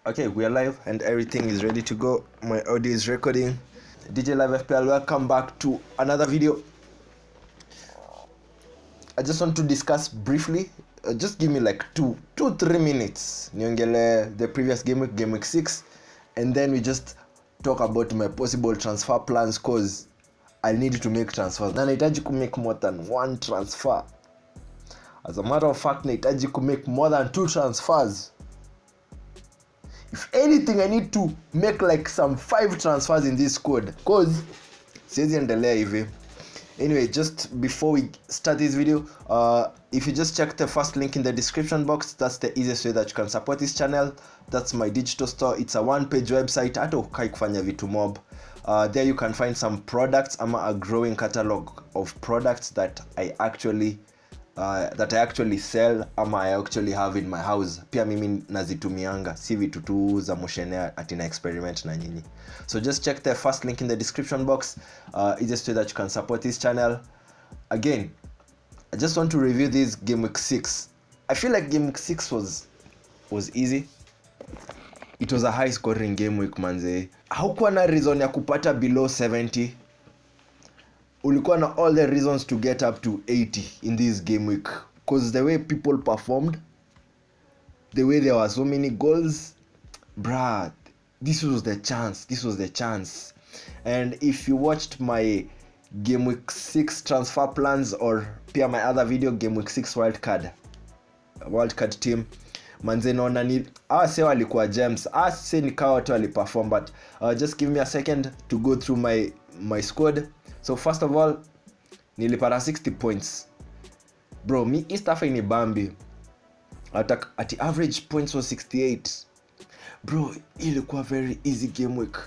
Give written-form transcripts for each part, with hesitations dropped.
Okay, we are live and everything is ready to go. My audio is recording. DJ Live FPL, welcome back to another video. I just want to discuss briefly, just give me like 3 minutes. Niongele the previous game week 6, and then we just talk about my possible transfer plans cause I need to make transfers. Na nahitaji ku make more than one transfer. As a matter of fact, nahitaji ku make more than 2 transfers. If anything, I need to make like some 5 transfers in this squad cause siwezi endelea hivi. Anyway, just before we start this video, if you just check the first link in the description box, that's the easiest way that you can support this channel. That's my digital store. It's a one-page website. Hata ukai kufanya vitu mob. There you can find some products. A growing catalog of products that I actually sell ama I actually have in my house. Pia mimi nazitumianga, si vitu tu za moshene ati na experiment na nyinyi. So just check the first link in the description box. Easiest way that you can support this channel. Again, I just want to review this game week 6. I feel like game week 6 was easy. It was a high scoring game week manze. Haukuwa na reason ya kupata below 70. Ulikuwa na all the reasons to get up to 80 in this game week because the way people performed, the way there were so many goals, bruh, this was the chance. And if you watched my game week 6 transfer plans or pia my other video, game week 6 wildcard team, manze naona ni se walikuwa gems, se nikawa watu waliperform, but just give me a second to go through my squad. So first of all, nilipata 60 points. Bro, me hii stuff ni bambi. At the average points was 68. Bro, ilikuwa very easy game week.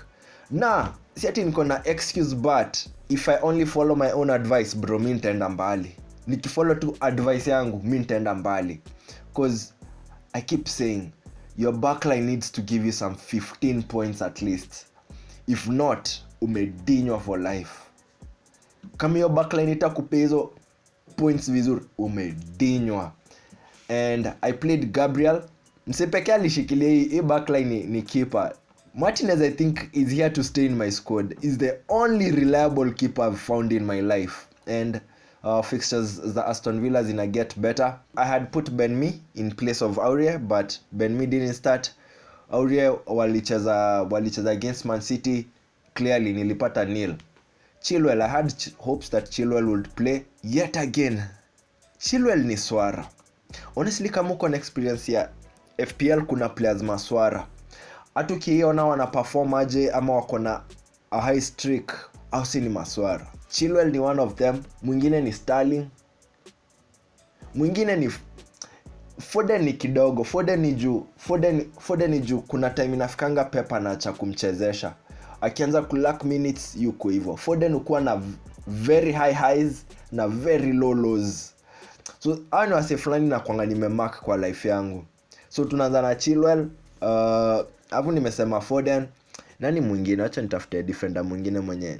Na, si ati niko na excuse, but if I only follow my own advice, bro, mi nitaenda mbali. Nikifollow tu advice yangu, mi nitaenda mbali. Cause I keep saying, your backline needs to give you some 15 points at least. If not, umedinywa for life. Kama hiyo backline itakupea hizo points vizuri, umedinywa. And I played Gabriel. Msepeke alishikilia hii backline ni keeper. Martinez, I think, is here to stay in my squad. Is the only reliable keeper I've found in my life. And fixtures the Aston Villa zina get better. I had put Ben-Mee in place of Aurier, but Ben-Mee didn't start. Aurier walicheza against Man City. Clearly nilipata nil. Chilwell, I had hopes that Chilwell would play yet again. Chilwell ni swara. Honestly, kama uko na experience ya FPL, kuna players maswara. Hata ukiona wana perform aje ama wako na a high streak, au si ni maswara. Chilwell ni one of them. Mwingine ni Sterling. Mwingine ni Foden ni kidogo. Foden ni juu kuna time inafikanga Pepa na cha kumchezesha. Akianza kulack minutes yuko hivyo. Foden ukuwa na very high highs na very low lows. So ani wase fulani na kwanga nimemark kwa life yangu. So tunaanza na Chilwell. Hapo nimesema Foden. Nani mwingine? Acha nitafute defender mwingine mwenye.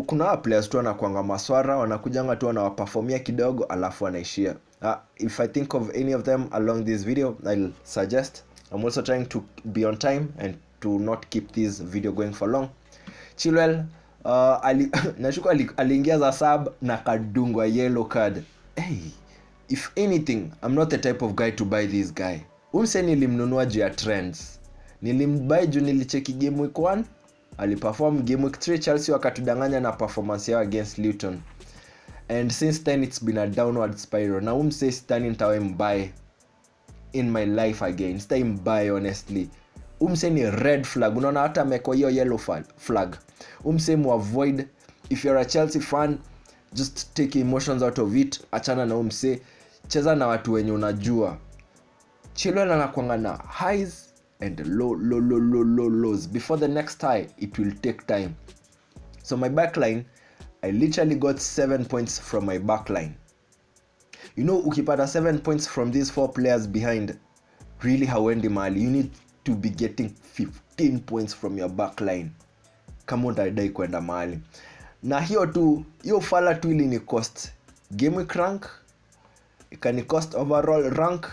Kuna players tu wanakuanga maswara, wanakujanga tu wanawaperformia kidogo alafu wanaishia. If I think of any of them along this video, I'll suggest. I'm also trying to be on time and to not keep this video going for long. Chilwell, nashuka aliingia za sub na kadungwa yellow card. Hey, if anything, I'm not the type of guy to buy this guy. Umse nilimnunua juu ya trends. Nilimbuy juu nilicheki game week 1. Aliperform game week 3 Chelsea wakatudanganya na performance yao against Luton. And since then it's been a downward spiral. Na umse sitani nitawe mbuy in my life again. Sitani mbuy honestly. Umse ni red flag. Unaona hata ameko hiyo yellow flag. Umse mu avoid. If you're a Chelsea fan, just take emotions out of it. Achana na umse. Cheza na watu wenye unajua. Chilwell anakuanga na highs and lows. Before the next high, it will take time. So my backline, I literally got 7 points from my backline. You know, ukipata 7 points from these 4 players behind, really hawendi mali. You need to be getting 15 points from your backline. Kama utadai kwenda mali. Na hiyo fala tu ili ni cost game week rank, ikani cost overall rank,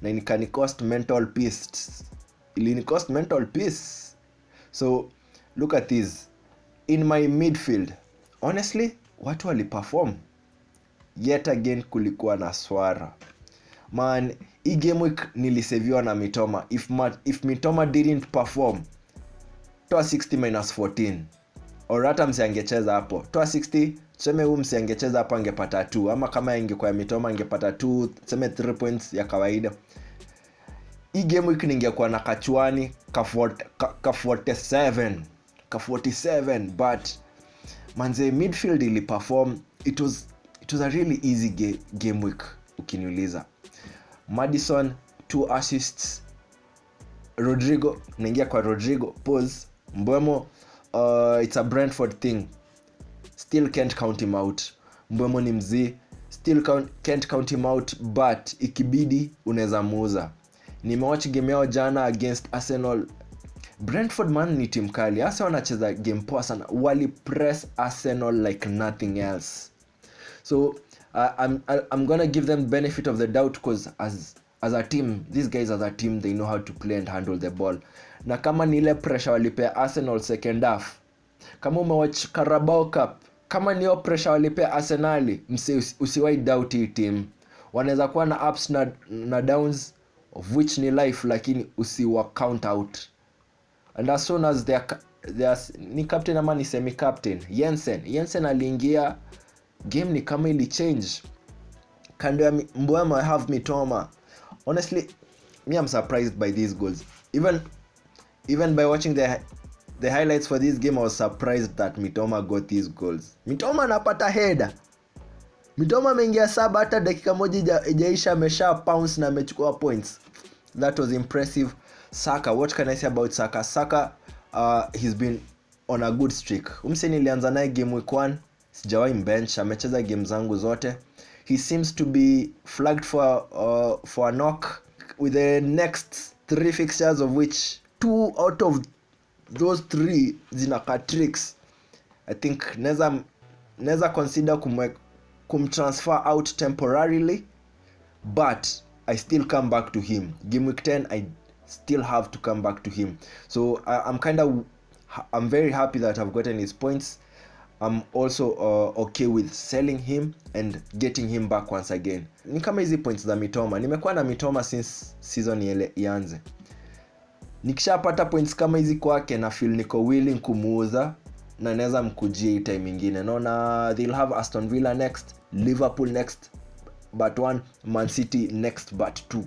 na ikani cost mental peace. Ilini cost mental peace. So look at this. In my midfield, honestly, watu waliperform. Yet again kulikuwa na swara. Man, hii game week niliseviwa na Mitoma. If Mitoma didn't perform, toa 60 minus 14. Or hata msi angecheza hapo. Toa 60, tuseme huyu msi angecheza hapo angepata 2. Ama kama ingekuwa Mitoma angepata 2, tuseme 3 points ya kawaida. Hii game week ningekuwa na Kachwani ka 47. But manze midfield ili perform. It was a really easy game week ukiniuliza. Madison 2 assists. Rodrigo, naingia kwa Rodrigo, pause. Mbwemo, it's a Brentford thing. Still can't count him out. Mbwemo ni mzee, still can't count him out, but ikibidi unaweza muuza. Nimewatch game yao jana against Arsenal. Brentford man ni team kali. Arsenal wanacheza game poa sana. Wali press Arsenal like nothing else. So I'm gonna give them benefit of the doubt because as a team, these guys as a team, they know how to play and handle the ball. Na kama ni ile pressure walipea Arsenal second half, kama umewatch Carabao Cup, kama ni pressure walipea Arsenal, usiwai doubt hii team. Wanaweza kuwa na ups na downs, of which ni life, lakini usiwa count out. And as soon as ni captain ama ni semi captain Jensen aliingia, game ni kama ili change. Kando ya Mbwema I have Mitoma. Honestly, me I'm surprised by these goals. Even by watching the highlights for this game, I was surprised that Mitoma got these goals. Mitoma anapata header. Mitoma ameingia saba hata dakika moja ijaisha amesha pounce na amechukua points. That was impressive. Saka, what can I say about Saka? Saka he's been on a good streak. Umseni nilianza naye game week 1, sijawahi bench, amecheza game zangu zote. He seems to be flagged for a knock with the next 3 fixtures, of which 2 out of those 3 zinaka tricks. I think neza consider kumtransfer out temporarily, but I still come back to him. Game week 10 I still have to come back to him. So I'm very happy that I've gotten his points. I'm also okay with selling him and getting him back once again. Ni kama hizi points za Mitoma. Nimekuwa na Mitoma since season ianze. Nikishapata points kama hizi kwake na feel niko willing kumuuza na naweza mkujia time nyingine. Naona they'll have Aston Villa next, Liverpool next but 1, Man City next but 2.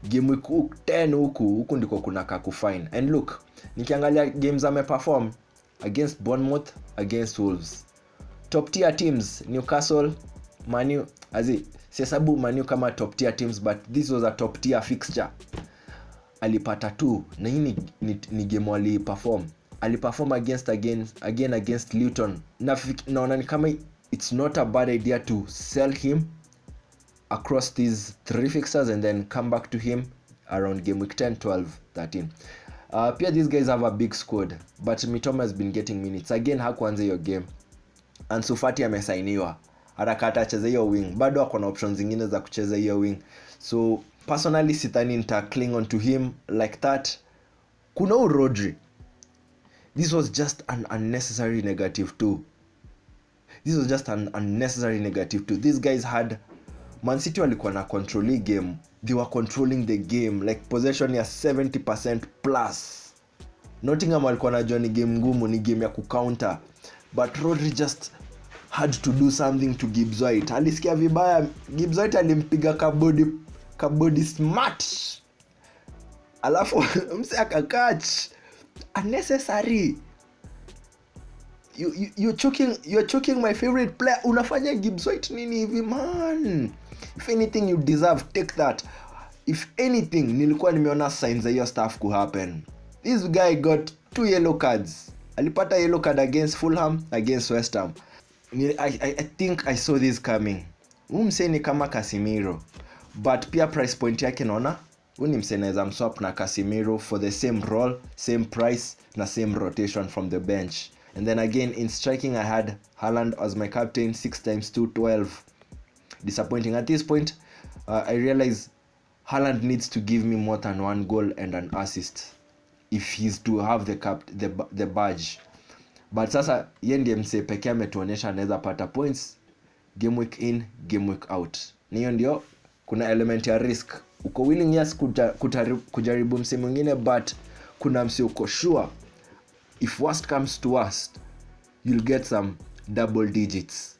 Game week 10 huku ndiko kuna kakufine. And look, nikiangalia games ameperform against Bournemouth, against Wolves. Top tier teams, Newcastle, Man U, sihesabu Man U kama top tier teams, but this was a top tier fixture. Alipata 2 na hii ni game aliperform. Aliperform against Luton. Naona ni kama it's not a bad idea to sell him across these 3 fixtures and then come back to him around game week 10, 12, 13. Pia these guys have a big squad, but Mitoma has been getting minutes. Again hakuanza hiyo game. Ansu Fati amesainiwa. Harakata acheze hiyo wing. Bado ako na options zingine za kucheza hiyo wing. So personally sitani nita cling on to him like that. Kuna Rodri. This was just an unnecessary negative 2. These guys had Man City walikuwa na control game. They were controlling the game like possession ya 70% plus. Nottingham walikuwa na join game ngumu, ni game ya kucounter, but Rodri just had to do something to Gibbs White. Alisikia vibaya, Gibbs White alimpiga kabody smart, alafu mse akakatch unnecessary. You're choking my favorite player. Unafanya Gibbs White nini hivi man? If anything you deserve, take that. If anything, nilikuwa nimeona signs za hiyo stuff ku happen. This guy got 2 yellow cards. Alipata yellow card against Fulham, against West Ham. I think I saw this coming. Mseni kama Casemiro, but pia price point yake naona ni mseneza mswap na Casemiro for the same role, same price na same rotation from the bench. And then again in striking I had Haaland as my captain, 6 times 2, 12. Disappointing at this point. I realize Haaland needs to give me more than 1 goal and an assist if he's to have the badge. But sasa yeye ndiye mse pekee ametuonyesha anaweza pata points game week in game week out. Niyo ndio kuna element ya risk. Uko willing yes kujaribu mse mwingine, but kuna mse uko sure if worst comes to worst you'll get some double digits.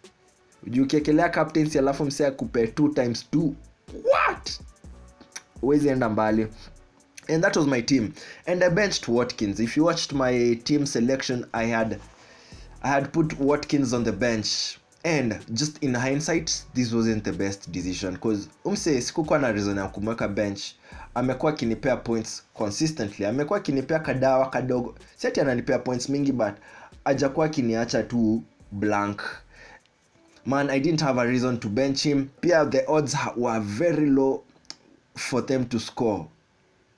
Ukiekelea captaincy alafu mse akupe 2 times 2, what? Uwezi enda mbali. And that was my team, and I benched Watkins. If you watched my team selection, I had put Watkins on the bench, and just in hindsight this wasn't the best decision because sikukuwa na reason ya kumweka bench. Amekuwa kinipea points consistently, amekuwa kinipea kadawa kadogo, seti ananipea points mingi, but hajakuwa kiniacha tu blank. Man, I didn't have a reason to bench him. Pia the odds were very low for them to score.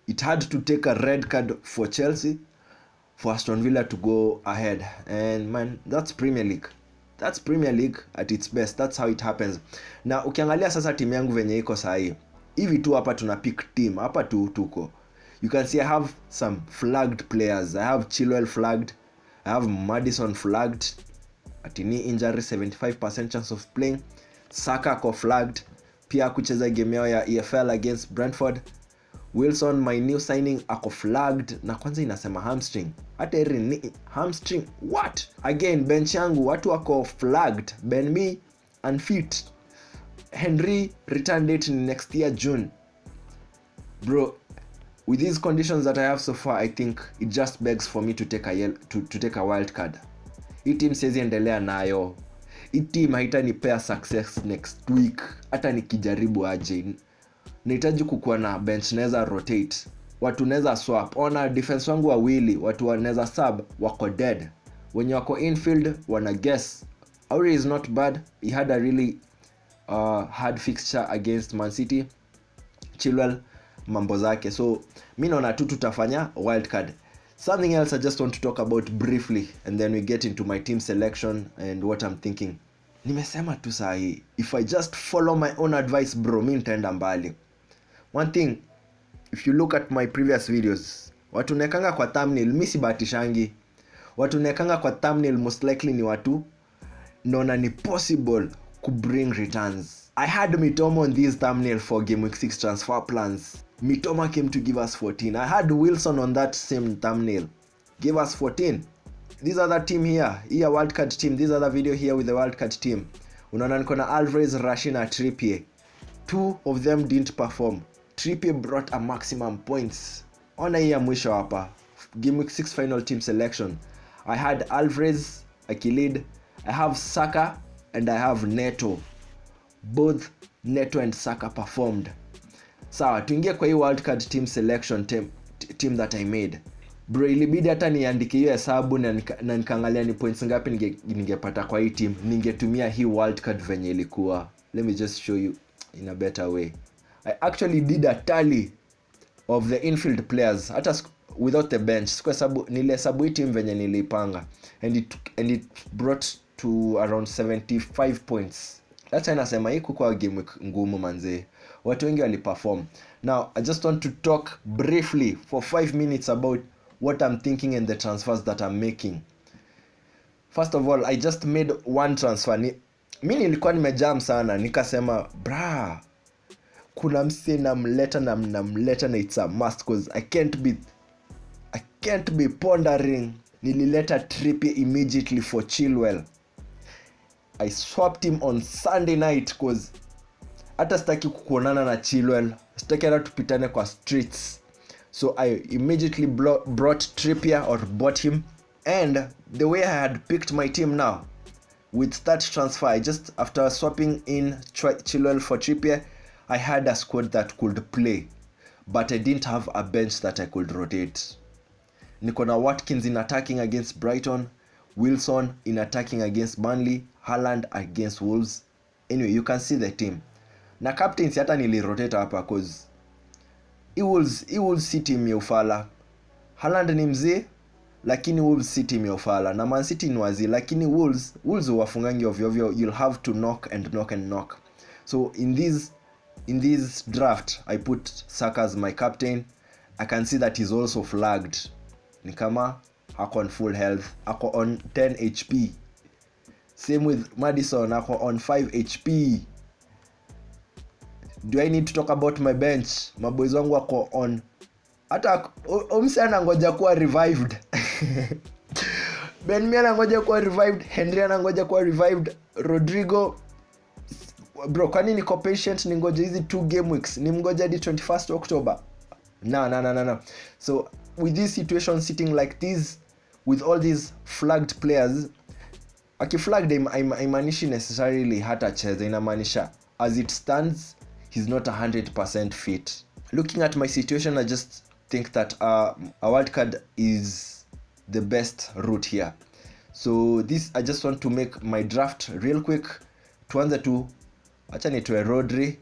It had to take a red card for Chelsea for Aston Villa to go ahead. And man, that's Premier League. That's Premier League at its best. That's how it happens. Na ukiangalia sasa timu yangu venye iko sahi, hivi tu hapa tuna pick team, hapa tu tuko. You can see I have some flagged players. I have Chilwell flagged. I have Maddison flagged. At knee injury, 75% chance of playing. Saka ko flagged. Pia kucheza game yao ya EFL against Brentford. Wilson, my new signing, ako flagged. Na kwanza inasema hamstring. Hata ni hamstring. What? Again, bench yangu watu wako flagged. Ben me unfit. Henry return date next year June. Bro, with these conditions that I have so far, I think it just begs for me to take a wild card. Hii team siwezi endelea nayo. Hii team haitanipea success next week hata nikijaribu aje. Nahitaji kukuwa na bench, naweza rotate, watu naweza swap. Ona defense wangu wawili, watu wanaweza sub, wako dead. When wako infield wana guess. Auri is not bad. He had a really hard fixture against Man City. Chilwell mambo zake. So mimi naona tu tutafanya wild card. Something else I just want to talk about briefly, and then we get into my team selection and what I'm thinking. Nimesema tu sahi, if I just follow my own advice bro, mimi nitaenda mbali. One thing, if you look at my previous videos, watu nekanga kwa thumbnail, mimi sibatishangi. Watu nekanga kwa thumbnail most likely ni watu naona ni possible ku bring returns. I had Mitoma on this thumbnail for game week 6 transfer plans. Mitoma came to give us 14. I had Wilson on that same thumbnail. Give us 14. These are the team here. Here wildcard team. These are the video here with the wildcard team. Unaona niko na Alvarez, Rashina, Trippier. 2 of them didn't perform. Trippier brought a maximum points. Ona hii ya mwisho hapa. Game week 6 final team selection. I had Alvarez, Akilid. I have Saka and I have Neto. Both Neto and Saka performed. Sawa, tuingie kwa hii wildcard team selection team that I made. Bro, ilibidi hata niandike hiyo hesabu na nikaangalia ni points ngapi ningepata kwa hii team. Ningetumia hii wildcard venye ilikuwa. Let me just show you in a better way. I actually did a tally of the infield players hata without the bench. Kwa sababu nilihesabu hii team venye nilipanga, and it brought to around 75 points. That's why nasema hii kwa game week ngumu manze. Watu wengi waliperform. Now I just want to talk briefly for 5 minutes about what I'm thinking and the transfers that I'm making. First of all, I just made one transfer. Mimi nilikuwa nimejam sana, nikasema bra, kuna mse namleta na it's a must cause I can't be pondering. Nilileta Trippier immediately for Chilwell. I swapped him on Sunday night cause hata sitaki kuonana na Chilwell, sitaki hata tupitane kwa streets. So I immediately brought Trippier or bought him. And the way I had picked my team now, with that transfer, I just after swapping in Chilwell for Trippier, I had a squad that could play, but I didn't have a bench that I could rotate. Niko na Watkins in attacking against Brighton, Wilson in attacking against Burnley, Haaland against Wolves. Anyway, you can see the team. Na captains hata nilirotate hapa cause he will see team ya ufala. Haaland ni mzee lakini Wolves see team ya ufala. Na Man City ni wazi lakini Wolves wafungangi ovyo ovyo. You'll have to knock. So in in this draft I put Saka as my captain. I can see that he's also flagged. Ni kama ako on full health, ako on 10 HP. Same with Madison, ako on 5 HP. Do I need to talk about my bench? Maboys wangu wako on, hata Omsi anangoja kuwa revived. Ben anangoja kuwa revived, Henry anangoja kuwa revived, Rodrigo. Bro, kwani niko patient ningoje hizi 2 game weeks? Nimgoja hadi 21st October? No. So with this situation sitting like this, with all these flagged players, akiflagged haimaanishi necessarily hata cheza, inamaanisha as it stands he's not 100% fit. Looking at my situation, I just think that a wild card is the best route here. So this, I just want to make my draft real quick. Tuanze tu, acha nitoe Rodri,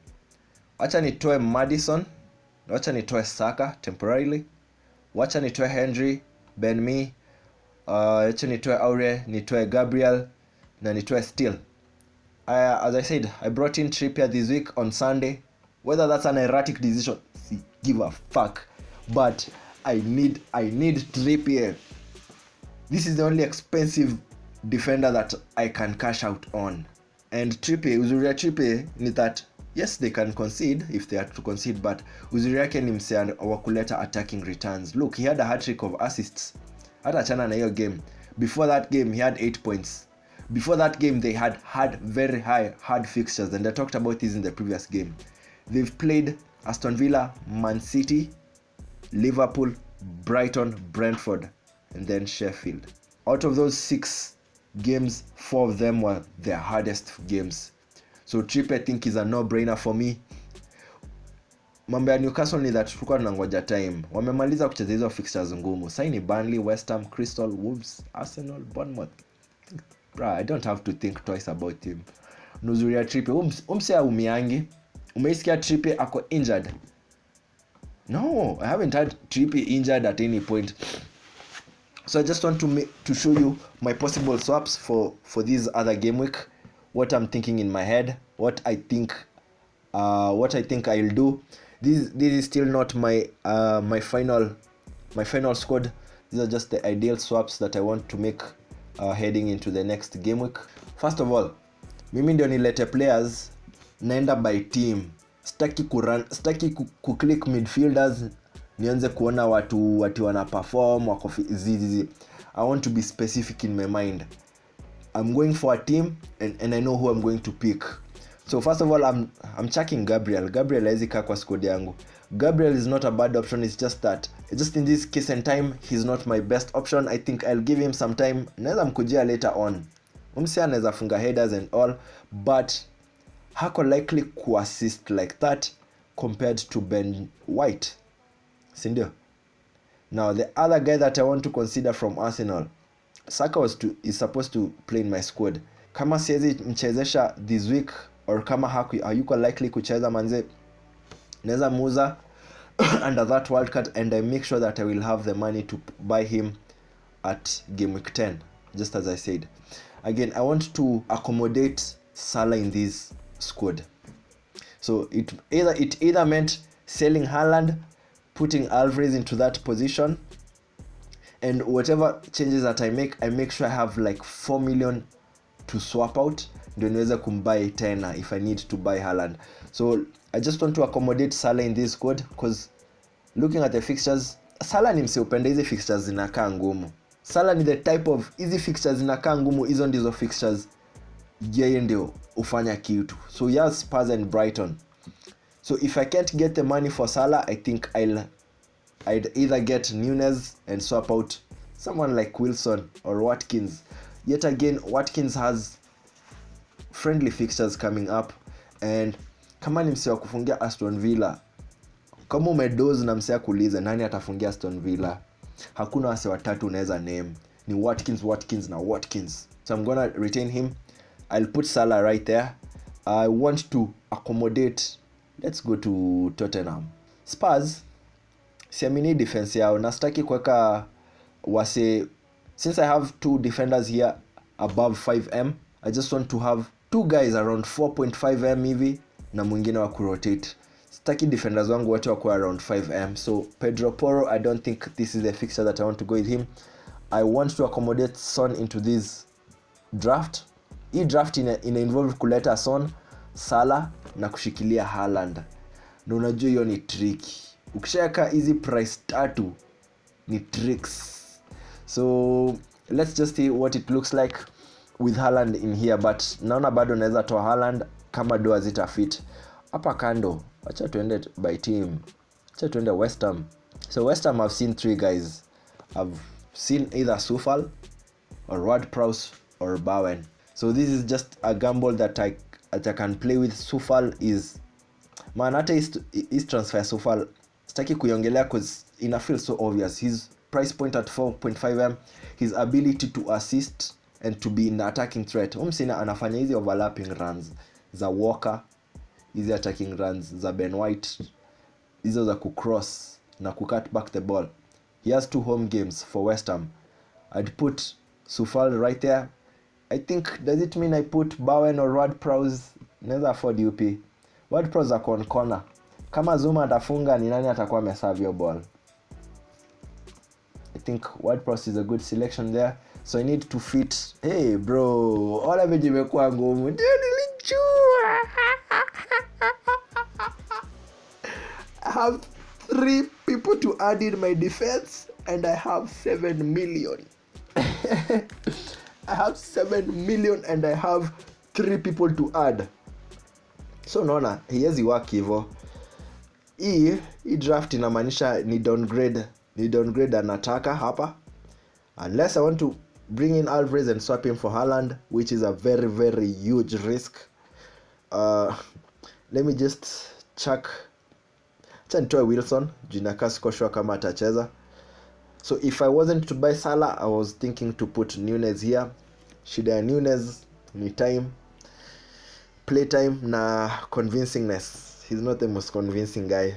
acha nitoe Madison, acha nitoe Saka temporarily, acha nitoe Henry, Ben Mee, acha nitoe Aure, nitoe Gabriel, na nitoe Steele. As I said, I brought in Trippier this week on Sunday. Whether that's an erratic decision, give a fuck. But I need Trippier. This is the only expensive defender that I can cash out on. And Trippier, uzuri ya Trippier ni that yes, they can concede if they are to concede, but uzuri yake ni msea wa kuleta attacking returns. Look, he had a hat-trick of assists. Hata chana na hiyo game. Before that game, he had 8 points. Before that game, they had very hard fixtures, and I talked about this in the previous game. They've played Aston Villa, Man City, Liverpool, Brighton, Brentford, and then Sheffield. Out of those 6 games, 4 of them were their hardest games. So Trippier, I think, is a no-brainer for me. Mambo ya Newcastle ni that tulikuwa tunangoja time. Wamemaliza kucheza hizo fixtures ngumu. Sasa ni Burnley, West Ham, Crystal, Wolves, Arsenal, Bournemouth. Bro, I don't have to think twice about him. Nuzuri ya Trippier, umse umiangi. Umeisikia Trippier ako injured? No, I haven't had Trippier injured at any point. So I just want to show you my possible swaps for this other game week. What I'm thinking in my head, what I think I'll do. This is still not my final squad. These are just the ideal swaps that I want to make heading into the next game week. First of all, mimi ndio nilete players naenda by team. Staki kuclick midfielders nianze kuona watu wana perform wako zizi. I want to be specific in my mind. I'm going for a team and I know who I'm going to pick. So first of all, I'm checking Gabriel. Gabriel haizi kaa kwa squad yangu. Gabriel is not a bad option. It's just that just in this case and time he's not my best option. I think I'll give him some time. Naweza mkujia later on. Umsi anaweza funga headers and all, but hako likely ku assist like that compared to Ben White. Sindio? Now the other guy that I want to consider from Arsenal, Saka is supposed to play in my squad. Kama siwezi mchezesha this week, or kama hayuko likely kucheza manze, naweza muuza under that wild card, and I make sure that I will have the money to buy him at game week 10, just as I said. Again, I want to accommodate Salah in this squad. So it either meant selling Haaland, putting Alvarez into that position, and whatever changes that I make sure I have like 4 million to swap out ndio niweze kumbuy tena if I need to buy Haaland. So I just want to accommodate Salah in this squad because looking at the fixtures, Salah ni msiupende hizi fixtures zinakaa ngumu. Salah ni the type of hizi fixtures zinakaa ngumu, hizo ndizo fixtures yeye ndio ufanya kitu. So yes, Spurs and Brighton. So if I can't get the money for Salah, I think I'd either get Nunez and swap out someone like Wilson or Watkins. Yet again, Watkins has friendly fixtures coming up, and kama ni msea kufungia Aston Villa, kama umedoze na msea kuuliza nani atafungia Aston Villa, hakuna wase watatu unaweza name, ni Watkins na Watkins. So I'm gonna retain him. I'll put Salah right there. I want to accommodate. Let's go to Tottenham. Spurs, siamini defense yao, nastaki kuweka wase. Since I have 2 defenders here above 5M, I just want to have 2 guys around 4.5M hivi na mwingine wa kurotate. Sitaki defenders wangu wote wako around 5M. So Pedro Porro, I don't think this is the fixture that I want to go with him. I want to accommodate Son into this draft. Hii draft ina involve kuleta Son, Salah na kushikilia Haaland. Na unajua hiyo ni tricky. Ukishaweka hizi price tatu ni tricks. So let's just see what it looks like with Haaland in here, but naona bado naweza toa Haaland kama doa zita fit. Hapa kando acha tuende by team. Acha tuende West Ham. So West Ham, I've seen 3 guys. I've seen either Sufal or Ward-Prowse or Bowen. So this is just a gamble that I can play with. Sufal is man, hata his transfer Sufal sitaki kuiongelea cause ina feel so obvious. His price point at 4.5M, his ability to assist and to be in the attacking threat. Umsina anafanya hizi overlapping runs za Walker, hizi attacking runs za Ben White, hizo za kucross na kucut back the ball. He has 2 home games for West Ham. I'd put Sufal right there. I think, does it mean I put Bowen or Ward-Prowse? Naweza afford UP. Ward-Prowse ako on corner. Kama Zuma atafunga ni nani atakuwa ameserve your ball? I think Ward-Prowse is a good selection there. So I need to fit. Hey bro, all of it imekuwa ngumu. Ndio nilijua. I have 3 people to add in my defense and I have 7 million. I have 7 million and I have 3 people to add. So naona hiezi work hivyo. Hii draft inamaanisha ni downgrade anataka hapa. Unless I want to bring in Alvarez and swap him for Haaland, which is a very very huge risk. Let me just check. Acha nitoe Wilson, Jinaka sikoshwa kama atacheza. So if I wasn't to buy Salah, I was thinking to put Nunez here. Shida ya Nunez ni time, play time na convincingness. He's not the most convincing guy,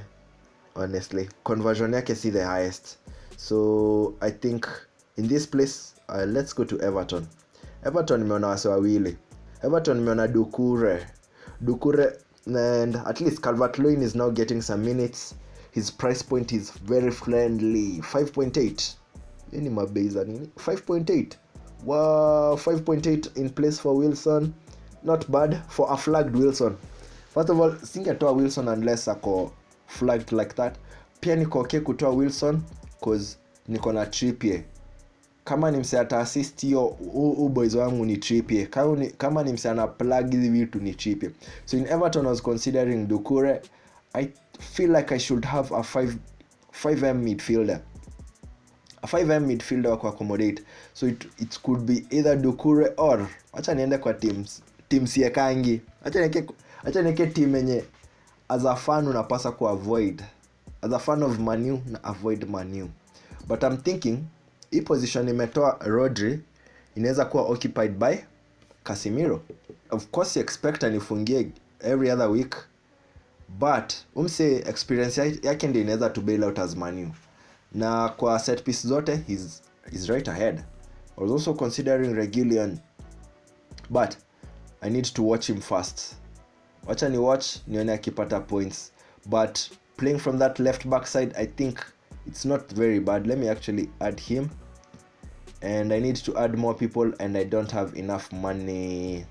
honestly. Conversion yake si the highest. So I think in this place, let's go to Everton. Everton nimeona wase wawili. Everton nimeona Doucouré, and at least Calvert-Lewin is now getting some minutes. His price point is very friendly. 5.8. Any mabeza nini? 5.8. Wow, 5.8 in place for Wilson. Not bad for a flagged Wilson. First of all, singetoa Wilson unless ako flagged like that. Pia niko okay kutoa Wilson cause niko na Trippier. Kama ni mse ata assist hiyo boys wangu ni Trippier. Kama ni mse ana plug hizi vitu ni Trippier. So in Everton I was considering Doucouré. I feel like I should have a 5M midfielder. A 5M midfielder wa accommodate. So it could be either Doucouré or acha niende kwa teams yekangi. Acha nieke team yenye as a fan unapasa ku avoid. As a fan of Man U na avoid Man U. But I'm thinking hii position imetoa Rodri inaweza kuwa occupied by Casemiro. Of course you expect anifungie every other week, but umse experience yake ndio inaweza to bail out as Man U. Na kwa set piece zote he's right ahead. I was also considering Reguilon, but I need to watch him first. Wacha ni watch nione akipata points, but playing from that left back side I think it's not very bad. Let me actually add him, and I need to add more people and I don't have enough money.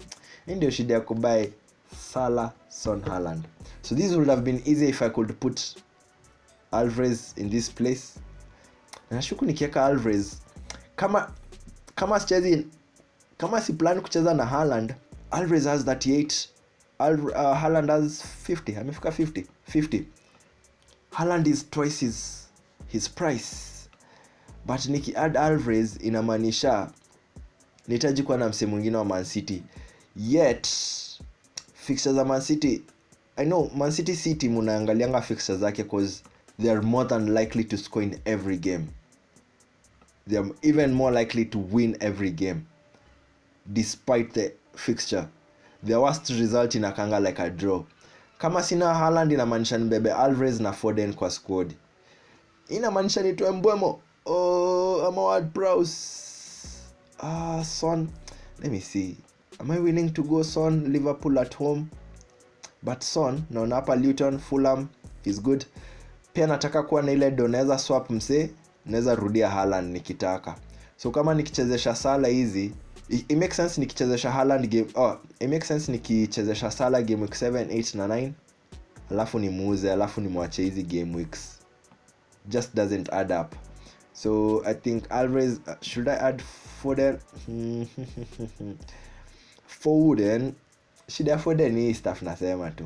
Ndio shida ya kubuy Salah, Son, Haaland. So this would have been easy if I could put Alvarez in this place. Nashuku nikiweka Alvarez kama si plan kucheza na Haaland. Alvarez has 38, Haaland has 50. Amefika 50. Haaland is twice his price, but niki add Alvarez inamaanisha nitaji kuwa na mse mwingine wa Man City. Yet fixtures za Man City, I know Man City munaangalianga fixtures zake cause they are more than likely to score in every game. They are even more likely to win every game despite the fixture. Their worst result inakanga like a draw. Kama sina Haaland inamaanisha nibebe Alvarez na Foden kwa squad. Inamaanisha nitoe Mbeumo ama Ward-Prowse. Son. Let me see. Am I willing to go Son? Liverpool at home. but Son naona hapa Luton, Fulham is good. Pia nataka kuwa na ile doneza swap mse, naweza rudia Haaland nikitaka. So kama nikichezesha Salah hizi, it makes sense nikichezesha Haaland game, it makes sense nikichezesha Salah game week 7, 8 na 9, alafu nimuuze, alafu nimwache hizi game weeks. Just doesn't add up. So I think Alvarez, should I add Foden? Foden, shida Foden ni stuff nasema tu.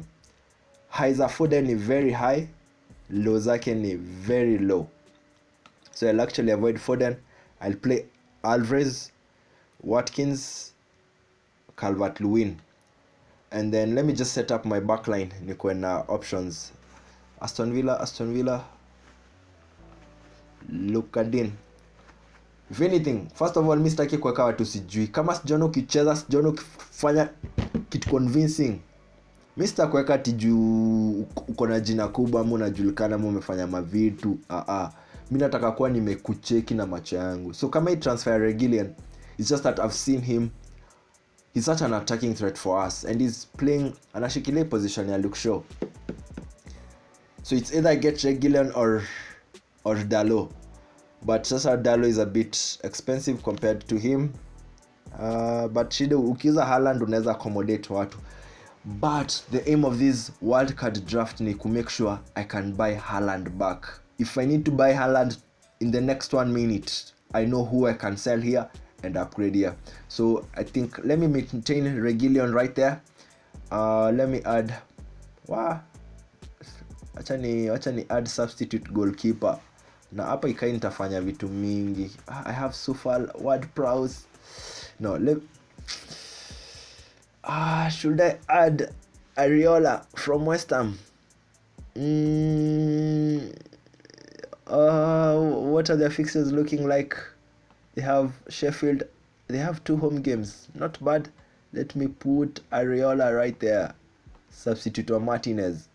Highs za Foden ni very high, low zake ni very low. So I'll actually avoid Foden. I'll play Alvarez, Watkins, Calvert-Lewin. And then let me just set up my backline. Niko na options. Aston Villa. Lukadin. If anything, first of all, mimi sitaki kuweka watu sijui. Kama sijono ukicheza, sijono ukifanya kitu convincing. Mimi sitakuweka tiju uko na jina kubwa ama unajulikana ama umefanya mavitu. Mimi nataka kuwa nimekucheki na macho yangu. So kama hii transfer Reguilon, it's just that I've seen him. He's such an attacking threat for us and he's playing anashikilia position ya Luke Shaw. So it's either get Reguilon or Dalot. But sasa Dalot is a bit expensive compared to him. But shida ukiuza Haaland unaweza accommodate watu. But the aim of this World Card draft ni to make sure I can buy Haaland back. If I need to buy Haaland in the next 1 minute, I know who I can sell here and upgrade here. So I think let me maintain Reguilon right there. Let me add acha ni add substitute goalkeeper. Na hapa ikai nitafanya vitu mingi. I have Sufal, Ward-Prowse. No, should I add Areola from West Ham? What are their fixtures looking like? They have Sheffield. They have 2 home games. Not bad. Let me put Areola right there. Substitute on Martinez.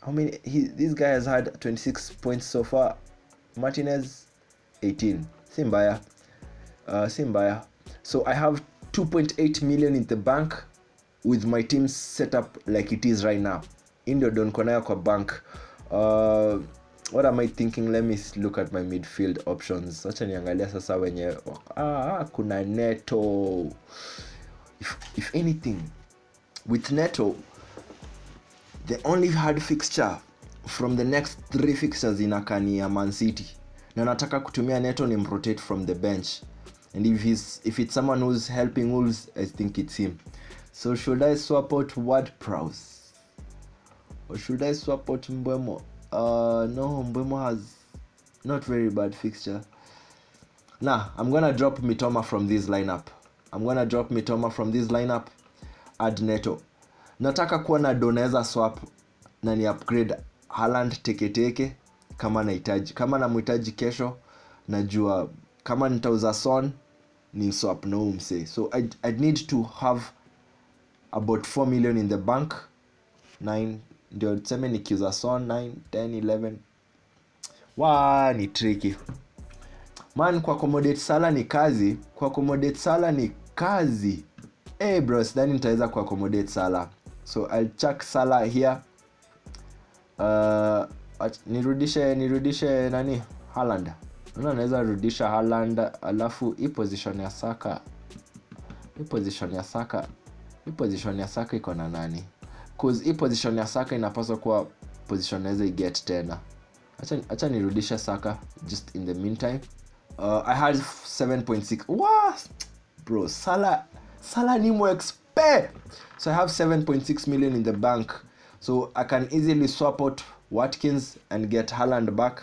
How many? This guy has had 26 points so far. Martinez 18. Simbaya. So I have 2.8 million in the bank with my team set up like it is right now. Indio don konaya kwa bank. What am I thinking? Let me look at my midfield options. Acha niangalia sasa wenye kuna Neto. If anything, with Neto, the only hard fixture from the next 3 fixtures inakani ya Man City. Na nataka kutumia Neto ni rotate from the bench. And if it's someone who's helping Wolves, I think it's him. So should I swap out Ward-Prowse? Or should I swap out Mbeumo? No, Mbeumo has not very bad fixture. I'm gonna drop Mitoma from this lineup. Add Neto. Nataka kuwa na doneza swap na ni upgrade Haaland teke kama nahitaji. Kama namhitaji kesho, najua kama nitauza Son ni swap no mse. So I'd need to have about 4 million in the bank. 9 ndio tuseme nikiuza Son 9, 10, 11. Ni tricky. Man, kwa accommodate Salah ni kazi. Bros, then nitaweza kwa accommodate Salah. So I'll chuck Salah here. Nirudishe nani? Haaland. Naweza rudisha Haaland, alafu hii position ya Saka. Hii position ya Saka iko na nani? Cause hii position ya Saka inapaswa kuwa position naweza get tena. Acha nirudishe Saka just in the meantime. I had 7.6. What? Bro, Salah ni more expert. So I have 7.6 million in the bank. So I can easily swap out Watkins and get Haaland back.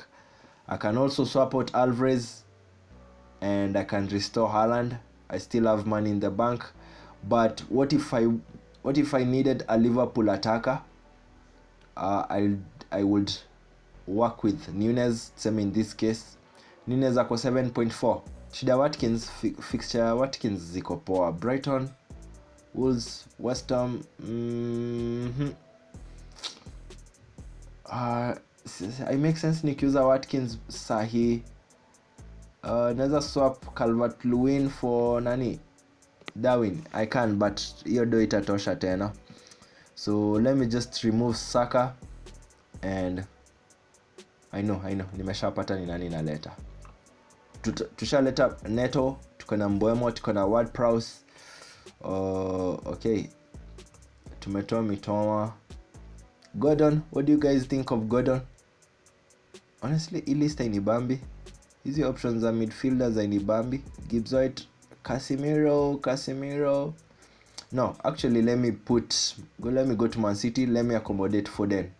I can also swap out Alvarez and I can restore Haaland. I still have money in the bank. But what if I needed a Liverpool attacker? I would work with Nunez. Same in this case. Nunez ako 7.4. Shida Watkins, fixture Watkins ziko poa. Brighton, Wolves, West Ham. I make sense nikiuza Watkins sahi. Naweza swap Calvert-Lewin for nani? Darwin. I can, but hiyo do itatosha tena. So let me just remove Saka and I know nimeshapata ni nani naleta. Tushaleta Neto, tuko na Mbeumo, tuko na Ward-Prowse. Okay, tumetoa Mitoma. Gordon, what do you guys think of Gordon? Honestly, hii list hainibambi. Hizi options za midfielders hainibambi. Gibbs White, Casemiro. No, actually let me go to Man City. Let me accommodate Foden.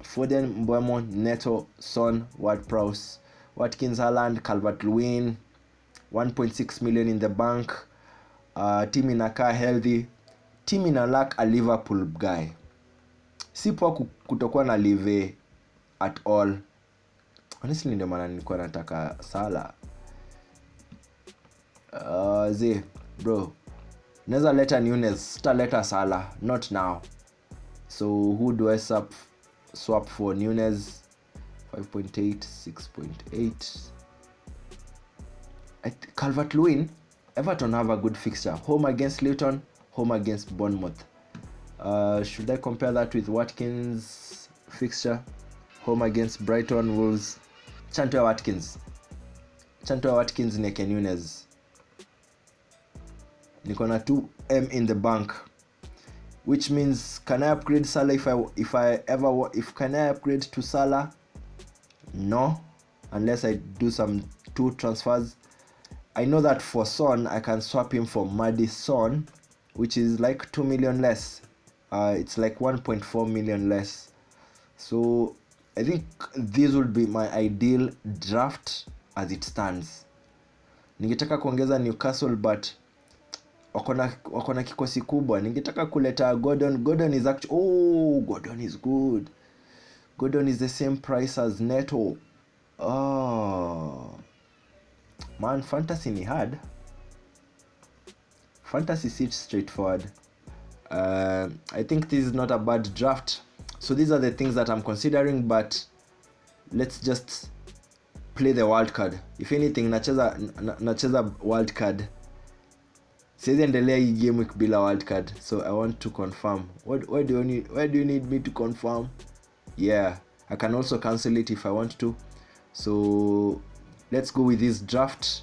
Foden, Mbeumo, Neto, Son, Ward-Prowse, Watkins, Haaland, Calvert-Lewin. 1.6 million in the bank. Team inakaa healthy. Team ina lack a Liverpool guy. Si poa kutokuwa na Live at all. Honestly ndio maana nilikuwa nataka Salah. Bro. Naweza leta Nunes, sitaleta Salah, not now. So who do I swap for? Nunes 5.8, 6.8. Calvert-Lewin. Everton have a good fixture. Home against Luton, home against Bournemouth. Should I compare that with Watkins' fixture? Home against Brighton, Wolves. Chantoya Watkins, Neke Nunes. Niko na 2M in the bank, which means can I upgrade Salah can I upgrade to Salah? No, unless I do some 2 transfers. I know that for Son I can swap him for Madison, which is like 2 million less. It's like 1.4 million less. So I think this would be my ideal draft as it stands. Ningetaka kuongeza Newcastle but wakona kikosi kubwa. Ningetaka kuleta Gordon. Gordon is actually Gordon is good. Gordon is the same price as Neto. Man, fantasy ni hard. Fantasy sits straightforward. I think this is not a bad draft. So these are the things that I'm considering, but let's just play the wild card. If anything, nacheza wild card. Siwezi endelea hii game week bila wild card. So I want to confirm. Why do you need me to confirm? Yeah, I can also cancel it if I want to. So let's go with this draft.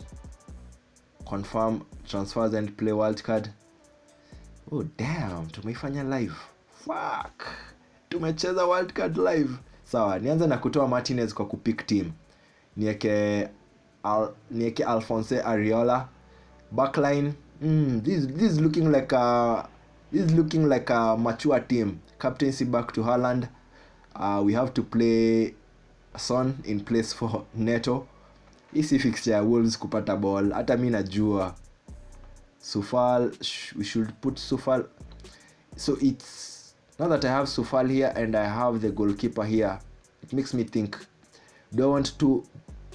Confirm transfers and play wild card. Oh damn, tumeifanya live. Fuck. Tumecheza wild card live. Sawa, nianze na kutoa Martinez kwa kupick team. Nieke Alphonse Areola. Backline. This is looking like a mature team. Captaincy back to Haaland. We have to play Son in place for Neto. Isi fixture Wolves kupata ball. Hata mimi najua. Sufal, we should put Sufal. So it's now that I have Sufal here and I have the goalkeeper here, it makes me think, do I want 2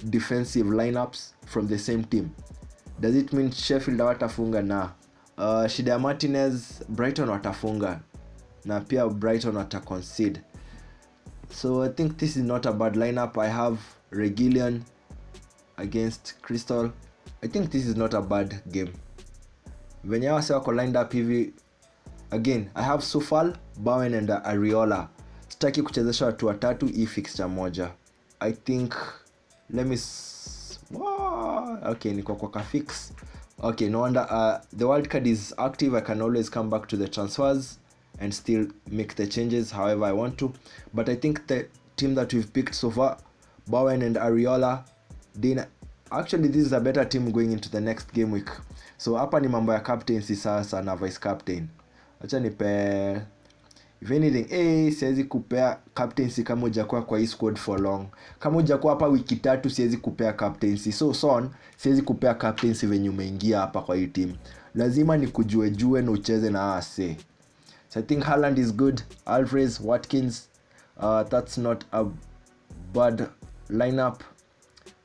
defensive lineups from the same team? Does it mean Sheffield watafunga? Na shida Martinez, Brighton watafunga na pia Brighton wataconcede. So I think this is not a bad lineup. I have Reguilon against Crystal. I think this is not a bad game. Venye wase wako lined up hivi, again I have Sufal, Bowen and Areola. Sitaki kuchezesha watu watatu hii fixture moja. I think okay, niko kwa fix. Okay, no wonder the wild card is active. I can always come back to the transfers and still make the changes however I want to. But I think the team that we've picked so far, Bowen and Areola, actually this is a better team going into the next game week. So hapa ni mambo ya captaincy sasa na vice captain. Acha nipe, if anything, siwezi kupea captaincy kama hujakuwa kwa hii squad for long. Kama hujakuwa hapa wiki 3 siwezi kupea captaincy. So Son, siwezi kupea captaincy venye umeingia hapa kwa hii team. Lazima nikujue na ucheze na ase. So I think Haaland is good. Alvarez, Watkins, that's not a bad lineup.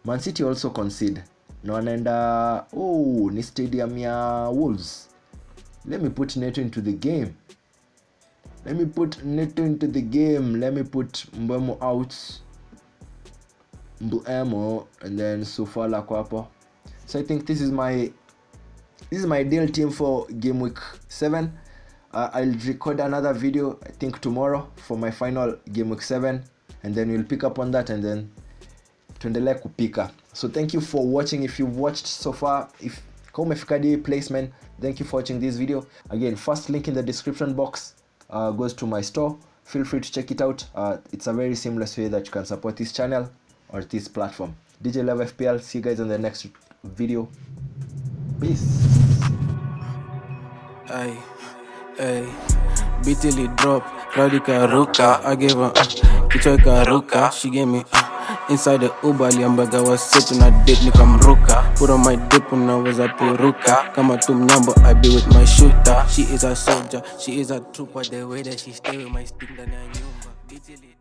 Man City also concede. Na wanaenda ni stadium ya Wolves. Let me put Neto into the game. Let me put Mbeumo out. Mbeumo and then Sufala kwa hapo. So I think this is my this is my ideal team for game week 7. I'll record another video I think tomorrow for my final game week 7, and then we'll pick up on that and then tuendelee kupika. So thank you for watching. If you've watched so far, if kama umefika hadi placement, thank you for watching this video. Again, first link in the description box goes to my store. Feel free to check it out. It's a very seamless way that you can support this channel or this platform. DJ Love FPL. See you guys in the next video. Peace. Ay, ay, BTL drop, Radika Ruka. I gave her Kichoika Ruka. She gave me inside the Uber. Liambaga was sitting at date Nikamruka. Put on my dip when I was at Peruka. Kama Tumnyambo, I be with my shooter. She is a soldier, she is a trooper. The way that she stay with my stick, then I knew BTL.